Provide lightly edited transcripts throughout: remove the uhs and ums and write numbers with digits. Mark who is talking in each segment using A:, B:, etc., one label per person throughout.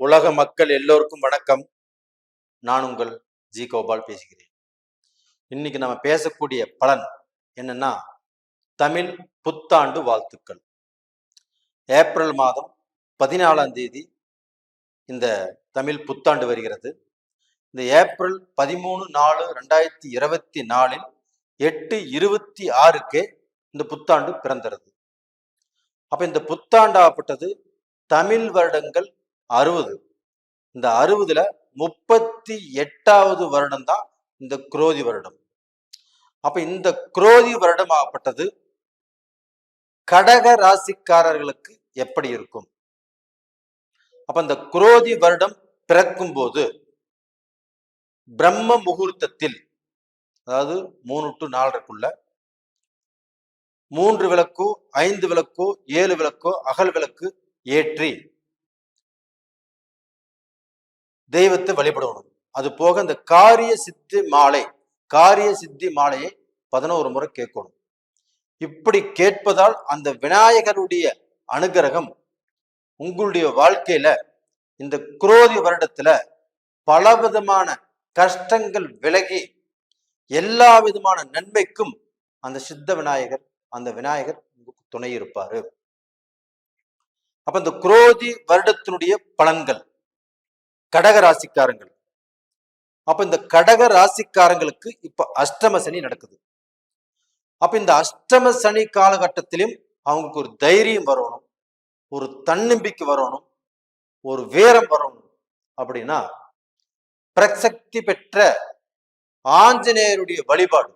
A: உலக மக்கள் எல்லோருக்கும் வணக்கம். நான் உங்கள் ஜி கோபால் பேசுகிறேன். இன்னைக்கு நம்ம பேசக்கூடிய பலன் என்னன்னா, தமிழ் புத்தாண்டு வாழ்த்துக்கள். ஏப்ரல் மாதம் 14ஆம் தேதி இந்த தமிழ் புத்தாண்டு வருகிறது. இந்த ஏப்ரல் 13/4/2024 8/26 இந்த புத்தாண்டு பிறந்தது. அப்ப இந்த புத்தாண்டு ஆகப்பட்டது தமிழ் வருடங்கள் 60. இந்த 60ல 38வது வருடம் தான் இந்த குரோதி வருடம். அப்ப இந்த குரோதி வருடம் ஆகப்பட்டது கடக ராசிக்காரர்களுக்கு எப்படி இருக்கும்? அப்ப இந்த குரோதி வருடம் பிறக்கும் போது பிரம்ம முகூர்த்தத்தில், அதாவது 3 to 4:30 3 விளக்கோ 5 விளக்கோ 7 விளக்கோ அகல் விளக்கு ஏற்றி தெய்வத்தை வழிபடணும். அது போக இந்த காரிய சித்தி மாலையை 11 முறை கேட்கணும். இப்படி கேட்பதால் அந்த விநாயகருடைய அனுகிரகம் உங்களுடைய வாழ்க்கையில இந்த குரோதி வருடத்துல பலவிதமான கஷ்டங்கள் விலகி எல்லா விதமான நன்மைக்கும் அந்த விநாயகர் உங்களுக்கு துணை இருப்பாரு. அப்ப இந்த குரோதி வருடத்தினுடைய பலன்கள் கடக ராசிக்காரங்கள். அப்ப இந்த கடக ராசிக்காரங்களுக்கு இப்ப அஷ்டம சனி நடக்குது. அப்ப இந்த அஷ்டம சனி காலகட்டத்திலும் அவங்களுக்கு ஒரு தைரியம் வரணும், ஒரு தன்னம்பிக்கை வரணும், ஒரு வீரம் வரணும். அப்படின்னா பிரசக்தி பெற்ற ஆஞ்சநேயருடைய வழிபாடு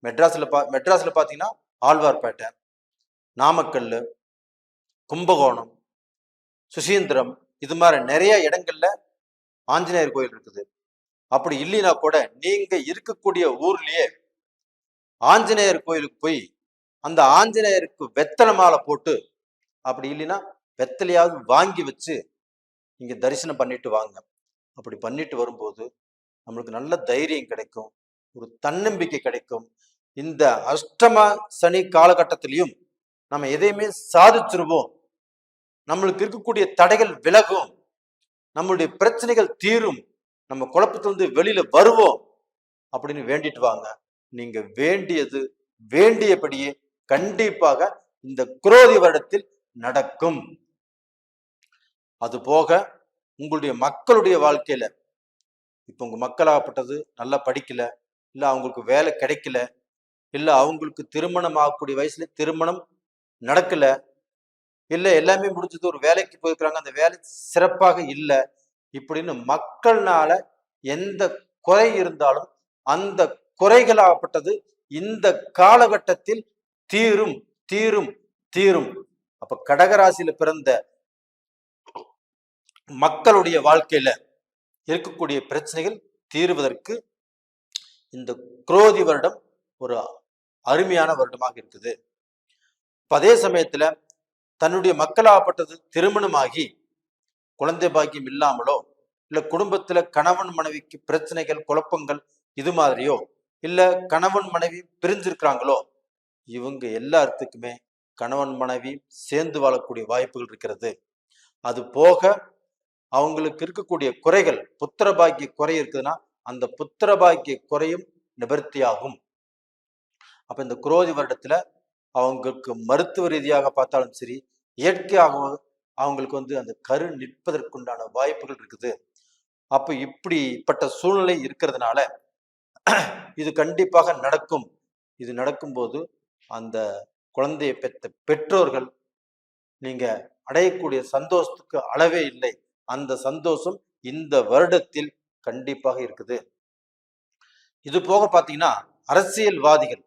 A: மெட்ராஸ்ல பாத்தீங்கன்னா ஆழ்வார்பேட்டை, நாமக்கல், கும்பகோணம், சுசீந்திரம், இது மாதிரி நிறைய இடங்கள்ல ஆஞ்சநேயர் கோயில் இருக்குது. அப்படி இல்லைன்னா கூட நீங்க இருக்கக்கூடிய ஊர்லயே ஆஞ்சநேயர் கோயிலுக்கு போய் அந்த ஆஞ்சநேயருக்கு வெத்தலை மாலை போட்டு, அப்படி இல்லைன்னா வெத்தலையாவது வாங்கி வச்சு நீங்க தரிசனம் பண்ணிட்டு வாங்க. அப்படி பண்ணிட்டு வரும்போது நம்மளுக்கு நல்ல தைரியம் கிடைக்கும், ஒரு தன்னம்பிக்கை கிடைக்கும். இந்த அஷ்டம சனி காலகட்டத்திலையும் நம்ம எதையுமே சாதிச்சிருவோம், நம்மளுக்கு இருக்கக்கூடிய தடைகள் விலகும், நம்மளுடைய பிரச்சனைகள் தீரும், நம்ம குழப்பத்திலிருந்து வெளியில வருவோம் அப்படின்னு வேண்டிட்டு வாங்க. நீங்க வேண்டியபடியே கண்டிப்பாக இந்த குரோதி வருடத்தில் நடக்கும். அது போக உங்களுடைய மக்களுடைய வாழ்க்கையில இப்ப உங்க மக்களாகப்பட்டது நல்லா படிக்கல, இல்ல அவங்களுக்கு வேலை கிடைக்கல, இல்ல அவங்களுக்கு திருமணம் ஆகக்கூடிய வயசுல திருமணம் நடக்கல, இல்ல எல்லாமே முடிஞ்சது ஒரு வேலைக்கு போயிருக்கிறாங்க, அந்த வேலை சிறப்பாக இல்லை, இப்படின்னு மக்கள்னால எந்த குறை இருந்தாலும் அந்த குறைகளாகப்பட்டது இந்த காலகட்டத்தில் தீரும் தீரும் தீரும். அப்ப கடகராசியில பிறந்த மக்களுடைய வாழ்க்கையில இருக்கக்கூடிய பிரச்சனைகள் தீர்வதற்கு இந்த குரோதி வருடம் ஒரு அருமையான வருடமாக இருக்குது. அதே சமயத்துல தன்னுடைய மக்களாகப்பட்டது திருமணமாகி குழந்தை பாக்கியம் இல்லாமலோ, இல்ல குடும்பத்துல கணவன் மனைவிக்கு பிரச்சனைகள் குழப்பங்கள் இது மாதிரியோ, இல்ல கணவன் மனைவி பிரிஞ்சிருக்கிறாங்களோ, இவங்க எல்லாத்துக்குமே கணவன் மனைவி சேர்ந்து வாழக்கூடிய வாய்ப்புகள் இருக்கிறது. அது போக அவங்களுக்கு இருக்கக்கூடிய குறைகள், புத்திர பாக்கிய குறை இருக்குதுன்னா அந்த புத்திர பாக்கிய குறையும் நிவர்த்தியாகும். அப்ப இந்த குரோதி வருடத்துல அவங்களுக்கு மருத்துவ ரீதியாக பார்த்தாலும் சரி, இயற்கையாக அவங்களுக்கு அந்த கரு நிற்பதற்குண்டான வாய்ப்புகள் இருக்குது. அப்ப இப்படிப்பட்ட சூழ்நிலை இருக்கிறதுனால இது கண்டிப்பாக நடக்கும். இது நடக்கும்போது அந்த குழந்தையை பெற்ற பெற்றோர்கள் நீங்க அடையக்கூடிய சந்தோஷத்துக்கு அளவே இல்லை. அந்த சந்தோஷம் இந்த வருடத்தில் கண்டிப்பாக இருக்குது. இது போக பாத்தீங்கன்னா அரசியல்வாதிகள்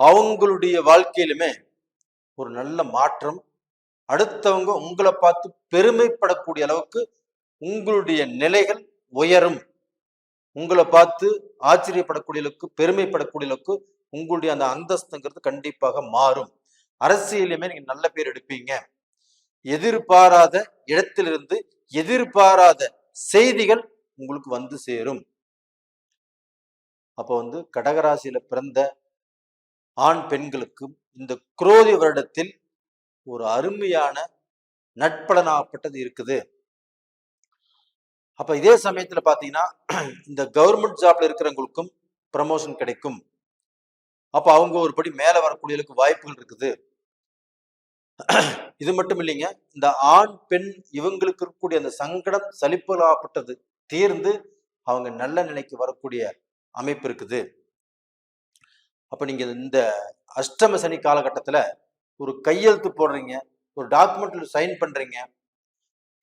A: அவங்களுடைய வாழ்க்கையிலுமே ஒரு நல்ல மாற்றம், அடுத்தவங்க உங்களை பார்த்து பெருமைப்படக்கூடிய அளவுக்கு உங்களுடைய நிலைகள் உயரும், உங்களை பார்த்து ஆச்சரியப்படக்கூடிய அளவுக்கு பெருமைப்படக்கூடிய அளவுக்கு உங்களுடைய அந்த அந்தஸ்துங்கிறது கண்டிப்பாக மாறும். அரசியலுமே நீங்க நல்ல பேர் எடுப்பீங்க. எதிர்பாராத இடத்திலிருந்து எதிர்பாராத செய்திகள் உங்களுக்கு வந்து சேரும். அப்போ கடகராசியில பிறந்த ஆண் பெண்களுக்கும் இந்த குரோதி வருடத்தில் ஒரு அருமையான நட்பலனாகப்பட்டது இருக்குது. அப்ப இதே சமயத்துல பாத்தீங்கன்னா இந்த கவர்மெண்ட் ஜாப்ல இருக்கிறவங்களுக்கும் ப்ரமோஷன் கிடைக்கும். அப்ப அவங்க ஒரு படி மேல வரக்கூடியவர்களுக்கு வாய்ப்புகள் இருக்குது. இது மட்டும் இல்லைங்க, இந்த ஆண் பெண் இவங்களுக்கு இருக்கக்கூடிய அந்த சங்கடம் சலிப்புகளாகப்பட்டது தீர்ந்து அவங்க நல்ல நிலைக்கு வரக்கூடிய அமைப்பு இருக்குது. அப்ப நீங்க இந்த அஷ்டம சனி காலகட்டத்துல ஒரு கையெழுத்து போடுறீங்க, ஒரு டாக்குமெண்ட்ல சைன் பண்றீங்க,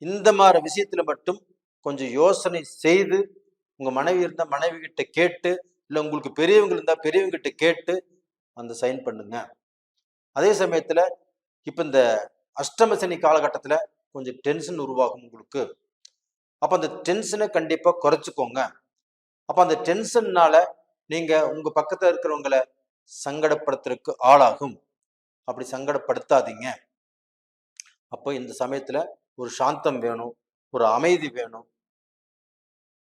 A: இந்த மாதிரி விஷயத்துல மட்டும் கொஞ்சம் யோசனை செய்து உங்க மனைவி இருந்தா மனைவி கிட்ட கேட்டு, இல்ல உங்களுக்கு பெரியவங்க இருந்தா பெரியவங்க கிட்ட கேட்டு அந்த சைன் பண்ணுங்க. அதே சமயத்துல இப்ப இந்த அஷ்டம சனி காலகட்டத்துல கொஞ்சம் டென்ஷன் உருவாகும் உங்களுக்கு. அப்ப அந்த டென்ஷனை கண்டிப்பா குறைச்சுக்கோங்க. அப்ப அந்த டென்ஷன்னால நீங்க உங்க பக்கத்துல இருக்கிறவங்களை சங்கடப்படுத்துறதுக்கு ஆளாகும். அப்படி சங்கடப்படுத்தாதீங்க. அப்போ இந்த சமயத்துல ஒரு சாந்தம் வேணும், ஒரு அமைதி வேணும்.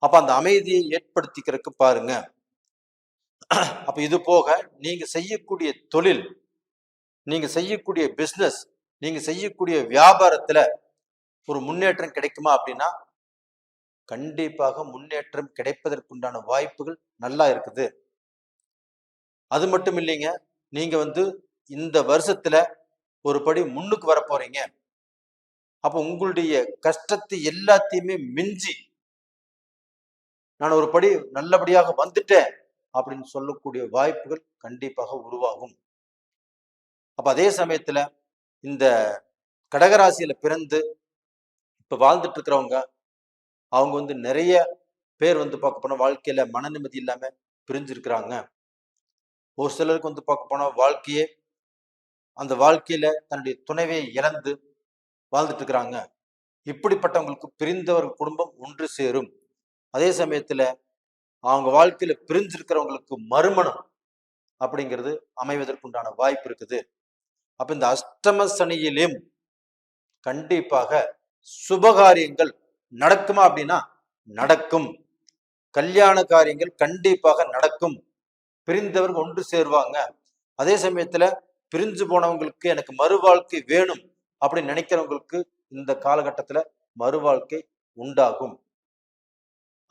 A: அப்ப அந்த அமைதியை ஏற்படுத்திக்கிறதுக்கு பாருங்க. அப்ப இது போக நீங்க செய்யக்கூடிய தொழில், நீங்க செய்யக்கூடிய பிசினஸ், நீங்க செய்யக்கூடிய வியாபாரத்துல ஒரு முன்னேற்றம் கிடைக்குமா அப்படின்னா கண்டிப்பாக முன்னேற்றம் கிடைப்பதற்குண்டான வாய்ப்புகள் நல்லா இருக்குது. அது மட்டும் இல்லைங்க, நீங்க இந்த வருஷத்துல ஒரு படி முன்னுக்கு வர போறீங்க. அப்ப உங்களுடைய கஷ்டத்தை எல்லாத்தையுமே மிஞ்சி நான் ஒரு படி நல்லபடியாக வந்துட்டேன் அப்படின்னு சொல்லக்கூடிய வாய்ப்புகள் கண்டிப்பாக உருவாகும். அப்ப அதே சமயத்துல இந்த கடகராசியில பிறந்து இப்ப வாழ்ந்துட்டு இருக்கிறவங்க அவங்க நிறைய பேர் பார்க்க போனா வாழ்க்கையில மன நிம்மதி இல்லாம பிரிஞ்சிருக்கிறாங்க. ஒரு சிலருக்கு பார்க்க போனா அந்த வாழ்க்கையில தன்னுடைய துணைவையை இழந்து வாழ்ந்துட்டு இருக்கிறாங்க. இப்படிப்பட்டவங்களுக்கு பிரிந்தவர் குடும்பம் ஒன்று சேரும். அதே சமயத்துல அவங்க வாழ்க்கையில பிரிஞ்சிருக்கிறவங்களுக்கு மறுமணம் அப்படிங்கிறது அமைவதற்குண்டான வாய்ப்பு இருக்குது. அப்ப இந்த அஷ்டம சனியிலும் கண்டிப்பாக சுபகாரியங்கள் நடக்குமா அப்படின்னா நடக்கும். கல்யாண காரியங்கள் கண்டிப்பாக நடக்கும். பிரிந்தவர்கள் ஒன்று சேருவாங்க. அதே சமயத்துல பிரிஞ்சு போனவங்களுக்கு எனக்கு மறு வாழ்க்கை வேணும் அப்படின்னு நினைக்கிறவங்களுக்கு இந்த காலகட்டத்துல மறு வாழ்க்கை உண்டாகும்.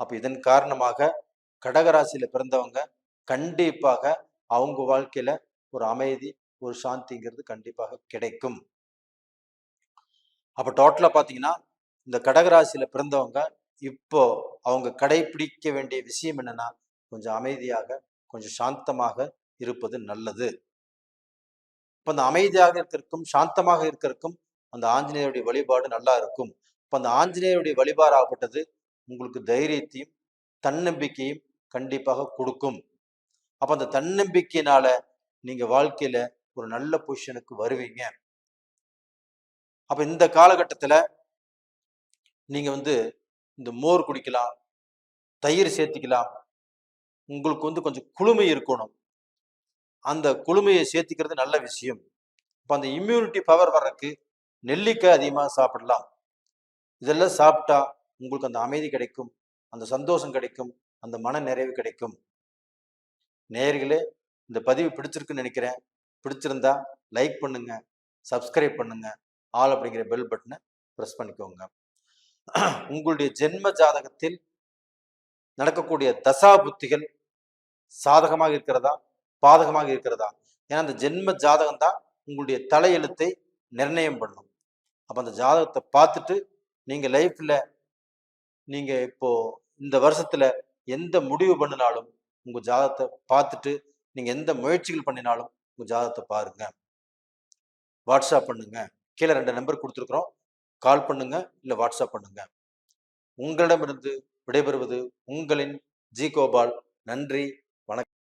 A: அப்ப இதன் காரணமாக கடகராசியில பிறந்தவங்க கண்டிப்பாக அவங்க வாழ்க்கையில ஒரு அமைதி, ஒரு சாந்திங்கிறது கண்டிப்பாக கிடைக்கும். அப்ப டோட்டலா பாத்தீங்கன்னா இந்த கடகராசியில பிறந்தவங்க இப்போ அவங்க கடைபிடிக்க வேண்டிய விஷயம் என்னன்னா கொஞ்சம் அமைதியாக, கொஞ்சம் சாந்தமாக இருப்பது நல்லது. இப்ப அந்த அமைதியாக இருக்கிறதுக்கும் சாந்தமாக இருக்கிறதுக்கும் அந்த ஆஞ்சநேயருடைய வழிபாடு நல்லா இருக்கும். இப்ப அந்த ஆஞ்சநேயருடைய வழிபாடாகப்பட்டது உங்களுக்கு தைரியத்தையும் தன்னம்பிக்கையும் கண்டிப்பாக கொடுக்கும். அப்ப அந்த தன்னம்பிக்கையினால நீங்க வாழ்க்கையில ஒரு நல்ல பொசிஷனுக்கு வருவீங்க. அப்ப இந்த காலகட்டத்துல நீங்க இந்த மோர் குடிக்கலாம், தயிர் சேர்த்திக்கலாம். உங்களுக்கு கொஞ்சம் குளுமை இருக்கணும். அந்த குளுமையை சேர்த்திக்கிறது நல்ல விஷயம். இப்ப அந்த இம்யூனிட்டி பவர் வர்றதுக்கு நெல்லிக்காய் அதிகமாக சாப்பிடலாம். இதெல்லாம் சாப்பிட்டா உங்களுக்கு அந்த அமைதி கிடைக்கும், அந்த சந்தோஷம் கிடைக்கும், அந்த மன நிறைவு கிடைக்கும். நேயர்களே, இந்த பதிவு பிடிச்சிருக்குன்னு நினைக்கிறேன். பிடிச்சிருந்தா லைக் பண்ணுங்க, சப்ஸ்கிரைப் பண்ணுங்க, ஆல் அப்படிங்கிற பெல் பட்டனை ப்ரெஸ் பண்ணிக்கோங்க. உங்களுடைய ஜென்ம ஜாதகத்தில் நடக்கக்கூடிய தசா புத்திகள் சாதகமாக இருக்கிறதா பாதகமாக இருக்கிறதா? ஏன்னா அந்த ஜென்ம ஜாதகம் தான் உங்களுடைய தலையெழுத்தை நிர்ணயம் பண்ணும். அப்ப அந்த ஜாதகத்தை பார்த்துட்டு நீங்க லைஃப்ல நீங்க இப்போ இந்த வருஷத்துல எந்த முடிவு பண்ணினாலும் உங்க ஜாதகத்தை பார்த்துட்டு நீங்க எந்த முயற்சிகள் பண்ணினாலும் உங்க ஜாதகத்தை பாருங்க. வாட்ஸ்அப் பண்ணுங்க. கீழே 2 நம்பர் கொடுத்துருக்குறோம். கால் பண்ணுங்க, இல்ல வாட்ஸ்அப் பண்ணுங்க. உங்களிடமிருந்து விடைபெறுவது உங்களின் ஜி கோபால். நன்றி, வணக்கம்.